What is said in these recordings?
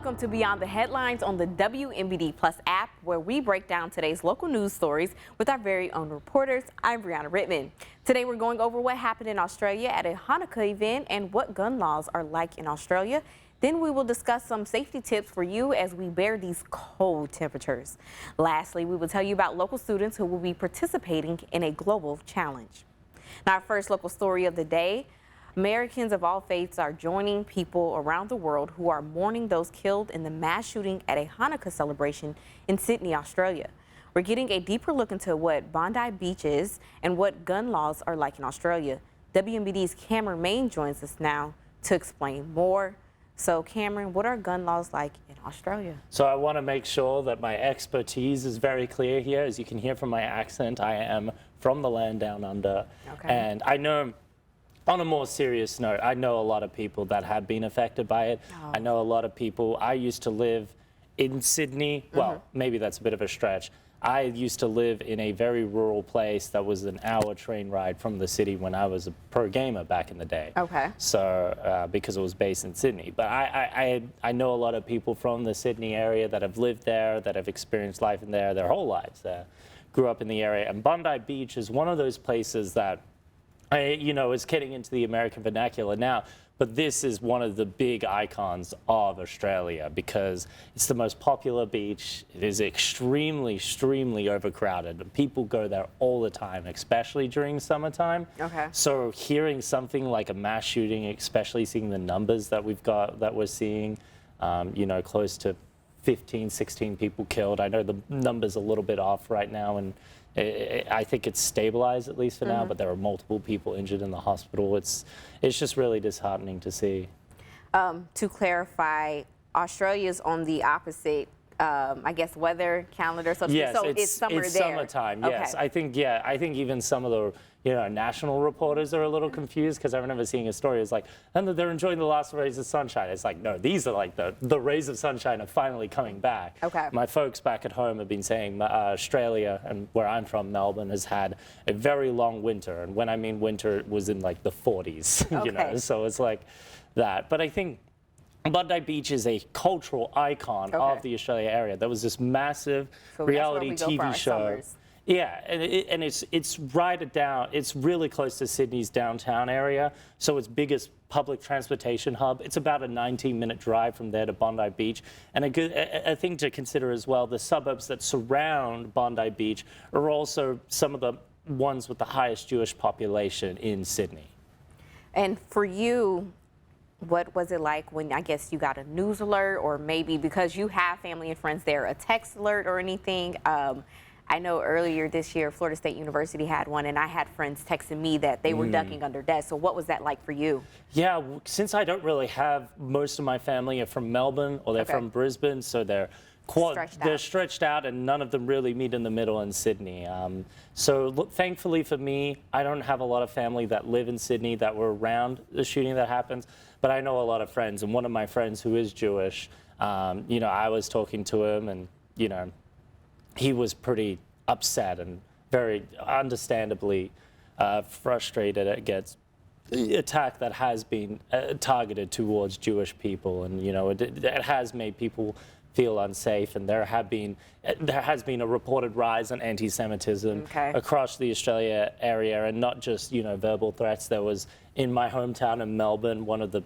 Welcome to Beyond the Headlines on the WMBD Plus app, where we break down today's local news stories with our very own reporters. I'm Brianna Rittman. Today we're going over what happened in Australia at a Hanukkah event and what gun laws are like in Australia. Then we will discuss some safety tips for you as we bear these cold temperatures. Lastly, we will tell you about local students who will be participating in a global challenge. Now, our first local story of the day. Americans of all faiths are joining people around the world who are mourning those killed in the mass shooting at a Hanukkah celebration in Sydney, Australia. We're getting a deeper look into what Bondi Beach is and what gun laws are like in Australia. WMBD's Cameron Main joins us now to explain more. So Cameron, what are gun laws like in Australia? So I want to make sure that my expertise is very clear here. As you can hear from my accent, I am from the land down under. Okay. And I know, on a more serious note, I know a lot of people that have been affected by it. Oh. I know a lot of people. I used to live in Sydney. Well, maybe that's a bit of a stretch. I used to live in a very rural place that was an hour train ride from the city when I was a pro gamer back in the day. Okay. So, because it was based in Sydney. But I know a lot of people from the Sydney area that have lived there, that have experienced life in there their whole lives there, grew up in the area. And Bondi Beach is one of those places that, is getting into the American vernacular now, but this is one of the big icons of Australia because it's the most popular beach. It is extremely, extremely overcrowded. People go there all the time, especially during summertime. Okay. So hearing something like a mass shooting, especially seeing the numbers that we're seeing, close to 15, 16 people killed. I know the number's a little bit off right now, and I think it's stabilized at least for now, but there are multiple people injured in the hospital. It's just really disheartening to see. To clarify, Australia's on the opposite, weather calendar. So, Yes, so it's summer it's there. summertime. Okay. Yes, I think even some of the national reporters are a little confused because I remember seeing a story. It's like, and they're enjoying the last rays of sunshine. It's like, no, these are like the rays of sunshine are finally coming back. Okay. My folks back at home have been saying Australia, and where I'm from, Melbourne, has had a very long winter, and when I mean winter, it was in like the 40s. Okay. So it's like that. But I think Bondi Beach is a cultural icon of the Australia area. There was this massive reality TV show. Summers. Yeah, and it's right down. It's really close to Sydney's downtown area, so its biggest public transportation hub. It's about a 19-minute drive from there to Bondi Beach. And a thing to consider as well: the suburbs that surround Bondi Beach are also some of the ones with the highest Jewish population in Sydney. And for you, what was it like when, I guess, you got a news alert, or maybe because you have family and friends there, a text alert or anything? I know earlier this year, Florida State University had one, and I had friends texting me that they were ducking under desks. So what was that like for you? Yeah, since I don't really have, most of my family are from Melbourne or they're from Brisbane, so they're stretched out, and none of them really meet in the middle in Sydney. Thankfully for me, I don't have a lot of family that live in Sydney that were around the shooting that happens, but I know a lot of friends, and one of my friends who is Jewish, I was talking to him, and he was pretty upset and very understandably frustrated against the attack that has been targeted towards Jewish people, and it has made people feel unsafe, and there has been a reported rise in anti-Semitism across the Australia area, and not just verbal threats. There was, in my hometown in Melbourne, one of the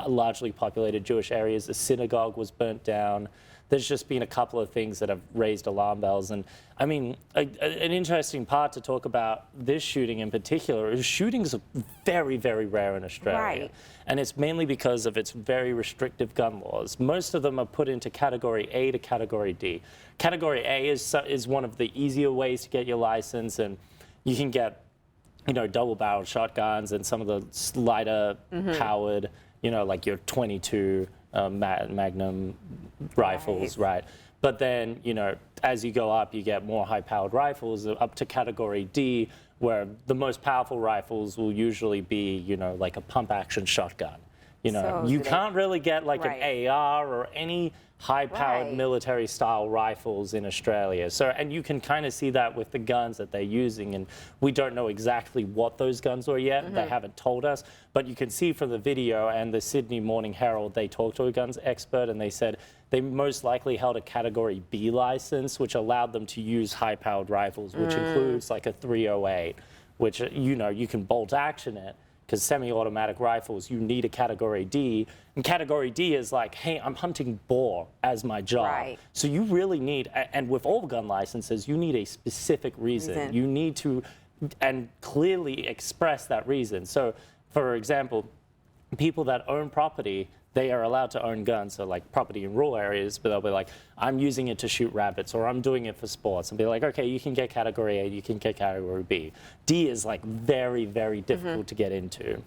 largely populated Jewish areas, a synagogue was burnt down. There's just been a couple of things that have raised alarm bells. And I mean, an interesting part to talk about this shooting in particular is shootings are very, very rare in Australia. Right. And it's mainly because of its very restrictive gun laws. Most of them are put into Category A to Category D. Category A is one of the easier ways to get your license, and you can get, double-barreled shotguns and some of the lighter powered, like your .22 Magnum rifles, right? But then, as you go up, you get more high-powered rifles up to Category D, where the most powerful rifles will usually be, like a pump-action shotgun. You know, you can't really get like an AR or any high-powered military-style rifles in Australia. So, and you can kind of see that with the guns that they're using, and we don't know exactly what those guns were yet. They haven't told us, but you can see from the video and the Sydney Morning Herald, they talked to a guns expert, and they said they most likely held a Category B license, which allowed them to use high-powered rifles, which includes like a .308, which, you know, you can bolt action it. Because semi-automatic rifles, you need a Category D. And Category D is like, hey, I'm hunting boar as my job. So you really need, and with all gun licenses, you need a specific reason. You need to, and clearly express that reason. So, for example, people that own property, they are allowed to own guns, so like property in rural areas, but they'll be like, I'm using it to shoot rabbits, or I'm doing it for sports, and be like, okay, you can get Category A, you can get Category B. D is like very, very difficult to get into.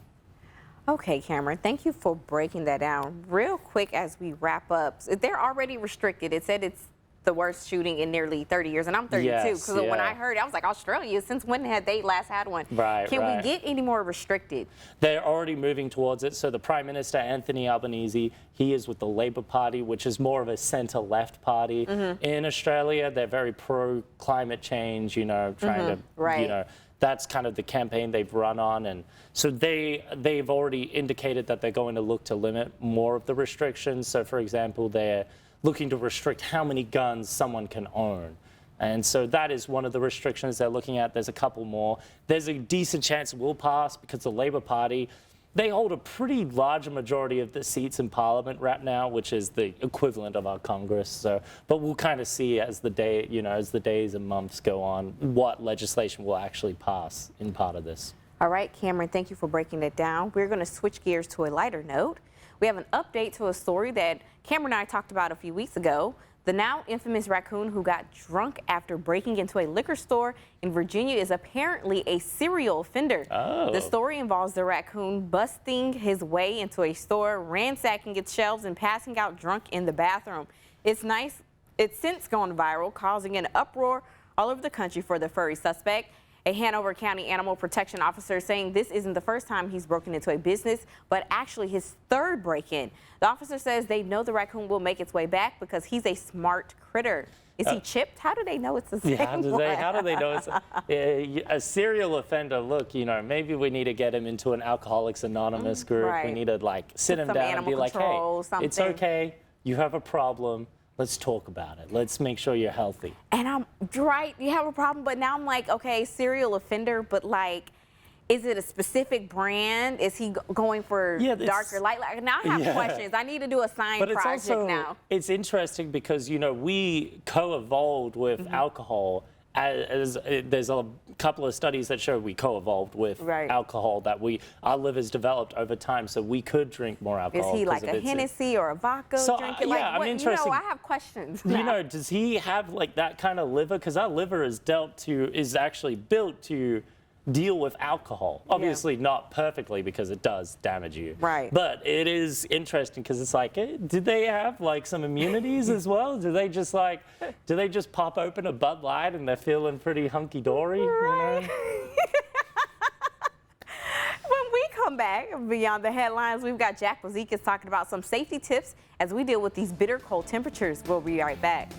Okay, Cameron, thank you for breaking that down. Real quick as we wrap up, they're already restricted. It said it's the worst shooting in nearly 30 years, and I'm 32, because when I heard it, I was like, Australia, since when had they last had one? Can we get any more restricted? They're already moving towards it. So the Prime Minister, Anthony Albanese, he is with the Labor Party, which is more of a centre-left party. In Australia, they're very pro-climate change, you know, trying to, you know, that's kind of the campaign they've run on. And so they've already indicated that they're going to look to limit more of the restrictions. So, for example, they're looking to restrict how many guns someone can own. And so that is one of the restrictions they're looking at. There's a couple more. There's a decent chance it will pass because the Labor Party, they hold a pretty large majority of the seats in Parliament right now, which is the equivalent of our Congress. So, but we'll kind of see as the day, you know, as the days and months go on, what legislation will actually pass in part of this. All right, Cameron, thank you for breaking it down. We're going to switch gears to a lighter note. We have an update to a story that Cameron and I talked about a few weeks ago. The now infamous raccoon who got drunk after breaking into a liquor store in Virginia is apparently a serial offender. The story involves the raccoon busting his way into a store, ransacking its shelves, and passing out drunk in the bathroom. It's since gone viral, causing an uproar all over the country for the furry suspect. A Hanover County animal protection officer saying this isn't the first time he's broken into a business, but actually his third break-in. The officer says they know the raccoon will make its way back because he's a smart critter. Is he chipped? How do they know it's the same how do they know it's a serial offender? Look, you know, maybe we need to get him into an Alcoholics Anonymous group. We need to like sit him down and be like, hey, it's okay. You have a problem. Let's talk about it. Let's make sure you're healthy. And I'm right, you have a problem, but now I'm like, okay, serial offender, but like, is it a specific brand? Is he going for darker light? Like, now I have questions. I need to do a science project now. It's interesting because, you know, we co-evolved with alcohol. There's a couple of studies that show we co-evolved with alcohol, that our livers developed over time, so we could drink more alcohol. Is he like a Hennessy or a vodka drinking? Yeah, I'm interested. You know, I have questions. You know, does he have like that kind of liver? Because our liver is actually built to deal with alcohol. Obviously not perfectly because it does damage you. But it is interesting because it's like, did they have like some immunities as well? Do they just pop open a Bud Light and they're feeling pretty hunky-dory? You know? When we come back, Beyond the Headlines, we've got Jack Bozikas talking about some safety tips as we deal with these bitter cold temperatures. We'll be right back.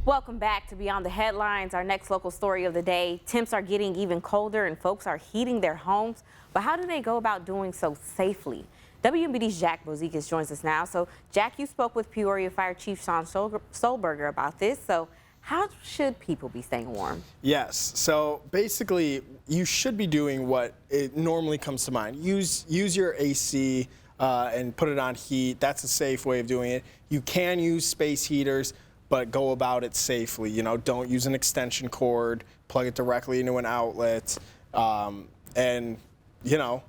Welcome back to Beyond the Headlines. Our next local story of the day. Temps are getting even colder and folks are heating their homes. But how do they go about doing so safely? WMBD's Jack Bozikas joins us now. So, Jack, you spoke with Peoria Fire Chief Sean Solberger about this. So, how should people be staying warm? Yes. So, basically, you should be doing what it normally comes to mind. Use your AC and put it on heat. That's a safe way of doing it. You can use space heaters, but go about it safely. You know, don't use an extension cord, plug it directly into an outlet, and, you know,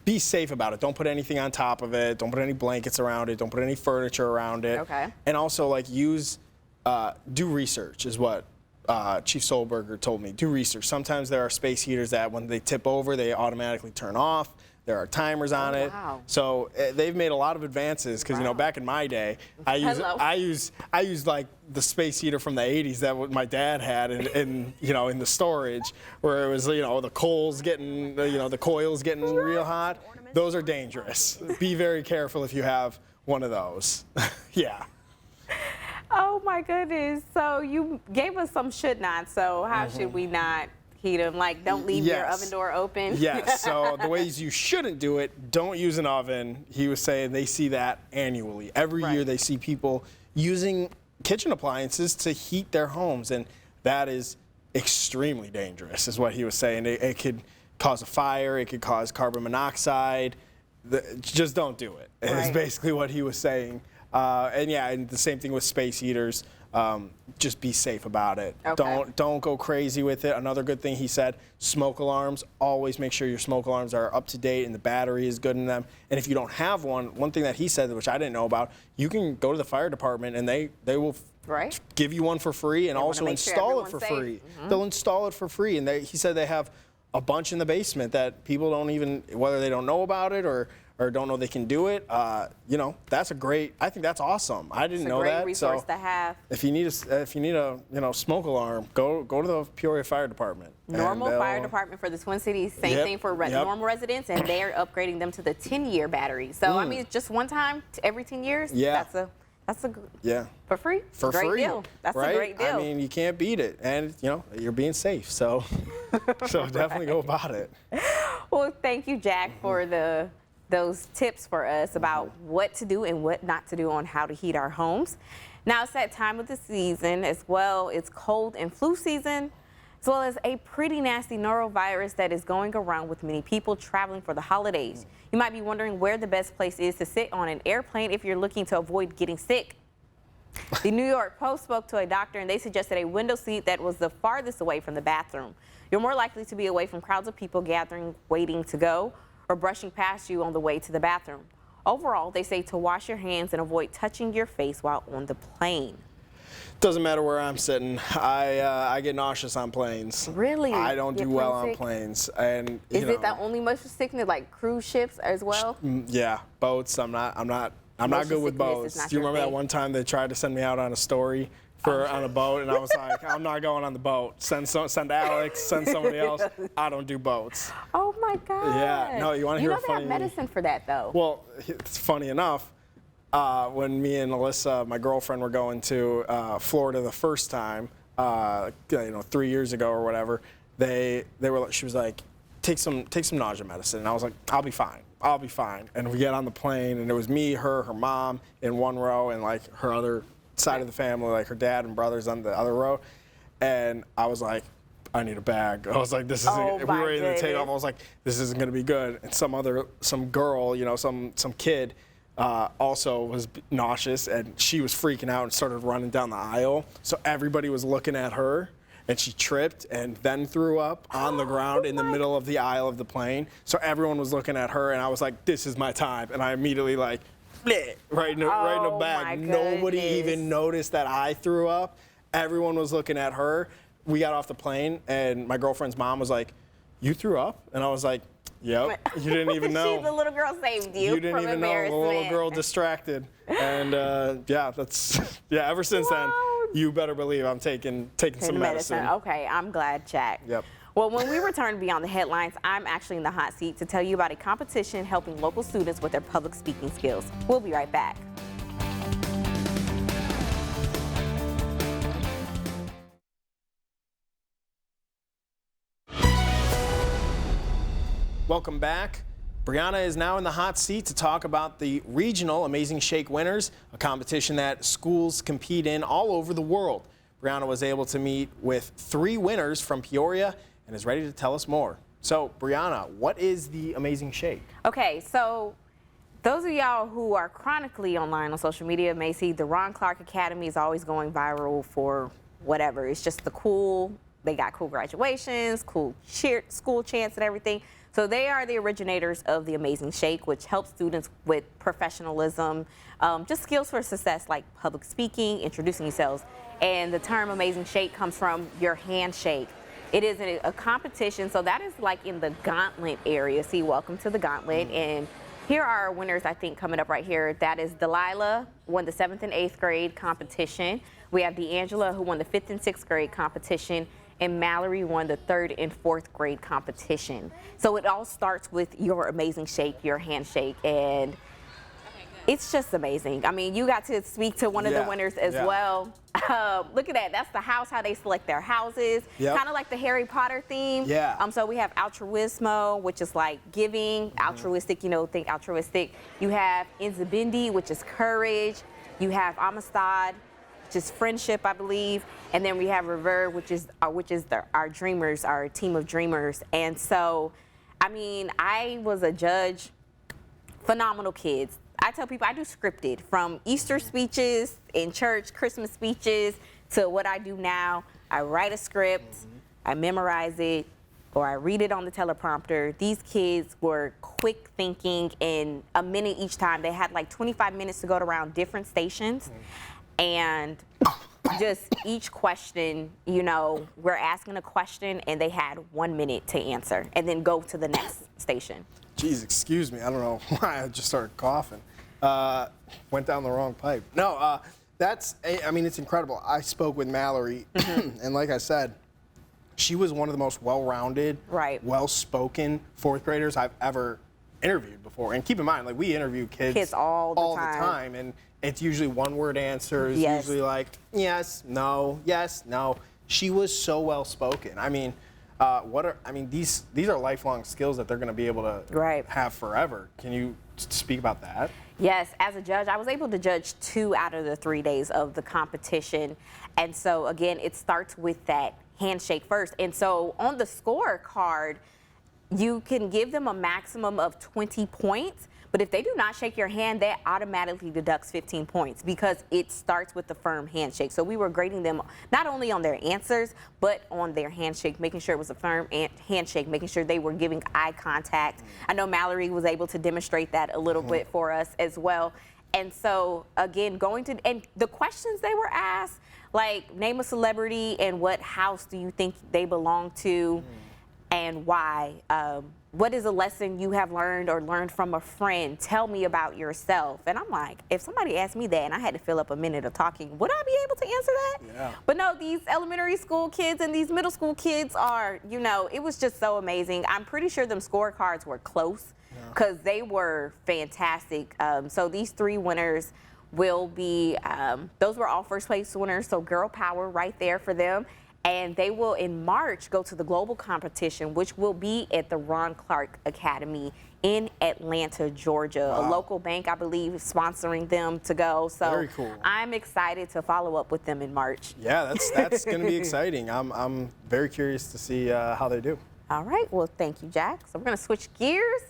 be safe about it. Don't put anything on top of it. Don't put any blankets around it. Don't put any furniture around it. And also, like, do research is what Chief Solberger told me. Do research. Sometimes there are space heaters that when they tip over, they automatically turn off. There are timers on it. Wow. So they've made a lot of advances because, you know, back in my day, I use like the space heater from the 80s that what my dad had in you know, in the storage, where it was, you know, the coals getting, you know, the coils getting real hot. Those are dangerous. Be very careful if you have one of those. Yeah. Oh my goodness. So you gave us some should not. So how should we not heat them? Like, don't leave your oven door open? Yes. So the ways you shouldn't do it, don't use an oven. He was saying they see that annually. Every year they see people using kitchen appliances to heat their homes, and that is extremely dangerous, is what he was saying. It could cause a fire. It could cause carbon monoxide. Just don't do it. Is basically what he was saying. And yeah, and the same thing with space heaters. Just be safe about it. Okay. Don't go crazy with it. Another good thing he said, smoke alarms. Always make sure your smoke alarms are up to date and the battery is good in them. And if you don't have one thing that he said, which I didn't know about, you can go to the fire department and they will give you one for free and also install it for free. They'll install it for free. And he said they have a bunch in the basement that people don't even, whether they don't know about it or don't know they can do it. You know, that's I think that's awesome. I didn't know that. It's a great resource to have. If you need a you know, smoke alarm, go to the Peoria Fire Department. Normal Fire Department for the Twin Cities, same thing for normal residents, and they are upgrading them to the 10-year battery. So I mean, just one time every 10 years. Yeah. That's a for free. For great free. Deal. That's a great deal. I mean, you can't beat it, and you know, you're being safe. So definitely go about it. Well, thank you, Jack, for those tips for us about what to do and what not to do on how to heat our homes. Now it's that time of the season as well. It's cold and flu season, as well as a pretty nasty norovirus that is going around with many people traveling for the holidays. You might be wondering where the best place is to sit on an airplane if you're looking to avoid getting sick. The New York Post spoke to a doctor, and they suggested a window seat that was the farthest away from the bathroom. You're more likely to be away from crowds of people gathering, waiting to go, or brushing past you on the way to the bathroom. Overall, they say to wash your hands and avoid touching your face while on the plane. Doesn't matter where I'm sitting. I get nauseous on planes. Really? I don't do well on planes. And is it the only motion sickness, like cruise ships as well? Yeah, boats. I'm not good with boats. Do you remember that one time they tried to send me out on a story on a boat, and I was like, I'm not going on the boat. Send Alex, send somebody else. I don't do boats. Oh my God. Yeah. No, you want to hear a funny? You know they have medicine for that though. Well, it's funny enough. When me and Alyssa, my girlfriend, were going to Florida the first time, you know, 3 years ago or whatever, she was like, take some nausea medicine, and I was like, I'll be fine. And we get on the plane, and it was me, her mom in one row, and like her other side of the family, like her dad and brothers on the other row, and I was like, I need a bag. I was like, this isn't. We were ready to take off. I was like, this isn't gonna be good. And some girl, you know, some kid. Also was nauseous, and she was freaking out and started running down the aisle. So everybody was looking at her, and she tripped and then threw up on the ground in the middle of the aisle of the plane. So everyone was looking at her, and I was like, this is my time. And I immediately like, right in the bag. Nobody even noticed that I threw up. Everyone was looking at her. We got off the plane, and my girlfriend's mom was like, you threw up? And I was like, yep, you didn't even know. The little girl saved you. You didn't even know. The little girl distracted. And ever since then, you better believe I'm taking some medicine. Okay, I'm glad, Jack. Yep. Well, when we return Beyond the Headlines, I'm actually in the hot seat to tell you about a competition helping local students with their public speaking skills. We'll be right back. Welcome back. Brianna is now in the hot seat to talk about the regional Amazing Shake winners, a competition that schools compete in all over the world. Brianna was able to meet with 3 winners from Peoria and is ready to tell us more. So, Brianna, what is the Amazing Shake? Okay, so those of y'all who are chronically online on social media may see the Ron Clark Academy is always going viral for whatever. It's just they got cool graduations, cool school chants and everything. So they are the originators of the Amazing Shake, which helps students with professionalism, just skills for success like public speaking, introducing yourselves. And the term Amazing Shake comes from your handshake. It is a competition, so that is like in the Gauntlet area. See, welcome to the Gauntlet. And here are our winners, I think, coming up right here. That is Delilah, won the 7th and 8th grade competition. We have D'Angela, who won the 5th and 6th grade competition. And Mallory won the 3rd and 4th grade competition. So it all starts with your amazing shake, your handshake, and it's just amazing. I mean, you got to speak to one of the winners as well. Look at that. That's the house, how they select their houses. Kind of like the Harry Potter theme. So we have altruismo, which is like giving, altruistic, you know, think altruistic. You have Inzibindi, which is courage. You have Amistad, which is friendship, I believe. And then we have Rever, which is our dreamers, our team of dreamers. And so, I mean, I was a judge, phenomenal kids. I tell people I do scripted, from Easter speeches in church, Christmas speeches, to what I do now. I write a script, I memorize it, or I read it on the teleprompter. These kids were quick thinking in a minute each time. They had like 25 minutes to go around different stations. And just each question, you know, we're asking a question and they had 1 minute to answer and then go to the next station. Geez, excuse me. I don't know why I just started coughing. Went down the wrong pipe. No, I mean, it's incredible. I spoke with Mallory, and like I said, she was one of the most well-rounded, well-spoken 4th graders I've ever interviewed before. And keep in mind, like, we interview kids all the time, and it's usually one-word answers, usually like, yes, no, yes, no. She was so well-spoken. I mean, these are lifelong skills that they're going to be able to have forever. Can you speak about that? Yes, as a judge, I was able to judge 2 out of the 3 days of the competition. And so, again, it starts with that handshake first. And so on the scorecard, you can give them a maximum of 20 points. But if they do not shake your hand, that automatically deducts 15 points because it starts with the firm handshake. So we were grading them not only on their answers, but on their handshake, making sure it was a firm handshake, making sure they were giving eye contact. I know Mallory was able to demonstrate that a little bit for us as well. And so, again, and the questions they were asked, like name a celebrity and what house do you think they belong to and why. What is a lesson you have learned or learned from a friend? Tell me about yourself. And I'm like, if somebody asked me that and I had to fill up a minute of talking, would I be able to answer that? Yeah. But no, these elementary school kids and these middle school kids are, you know, it was just so amazing. I'm pretty sure them scorecards were close because they were fantastic. So these 3 winners will be, those were all first place winners. So girl power right there for them. And they will, in March, go to the global competition, which will be at the Ron Clark Academy in Atlanta, Georgia. A local bank, I believe, is sponsoring them to go. So very cool. I'm excited to follow up with them in March. Yeah, that's going to be exciting. I'm very curious to see how they do. All right. Well, thank you, Jack. So we're going to switch gears,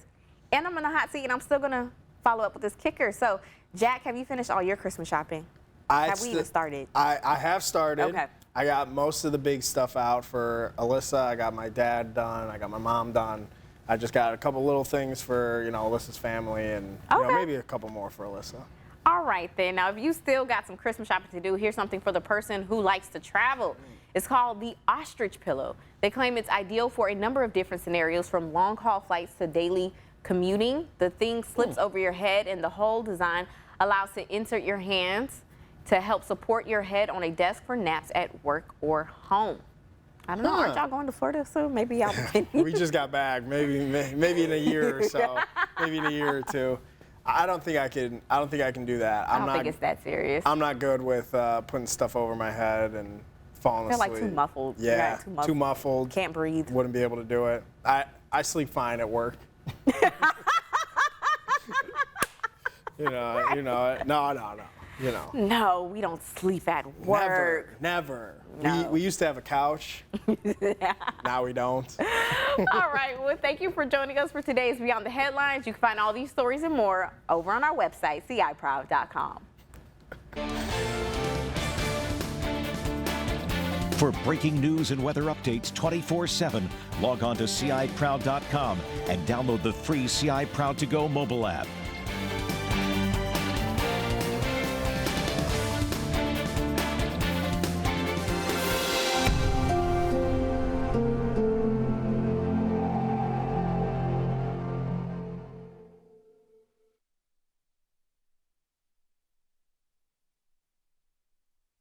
and I'm in the hot seat, and I'm still going to follow up with this kicker. So, Jack, have you finished all your Christmas shopping? Have we even started? I have started. Okay. I got most of the big stuff out for Alyssa. I got my dad done. I got my mom done. I just got a couple little things for, you know, Alyssa's family and you know, maybe a couple more for Alyssa. All right, then. Now, if you still got some Christmas shopping to do, here's something for the person who likes to travel. It's called the Ostrich Pillow. They claim it's ideal for a number of different scenarios, from long-haul flights to daily commuting. The thing slips over your head, and the whole design allows to insert your hands to help support your head on a desk for naps at work or home. I don't know, aren't y'all going to Florida soon? Maybe y'all can. We just got back, maybe in a year or so, maybe in a year or 2. I don't think I can do that. I don't think it's that serious. I'm not good with putting stuff over my head and falling asleep. I feel like too muffled. Yeah, too muffled. Can't breathe. Wouldn't be able to do it. I sleep fine at work. No. You know. No, we don't sleep at work. Never. No. We used to have a couch. Now we don't. All right. Well, thank you for joining us for today's Beyond the Headlines. You can find all these stories and more over on our website, ciproud.com. For breaking news and weather updates 24/7, log on to ciproud.com and download the free CI Proud to Go mobile app.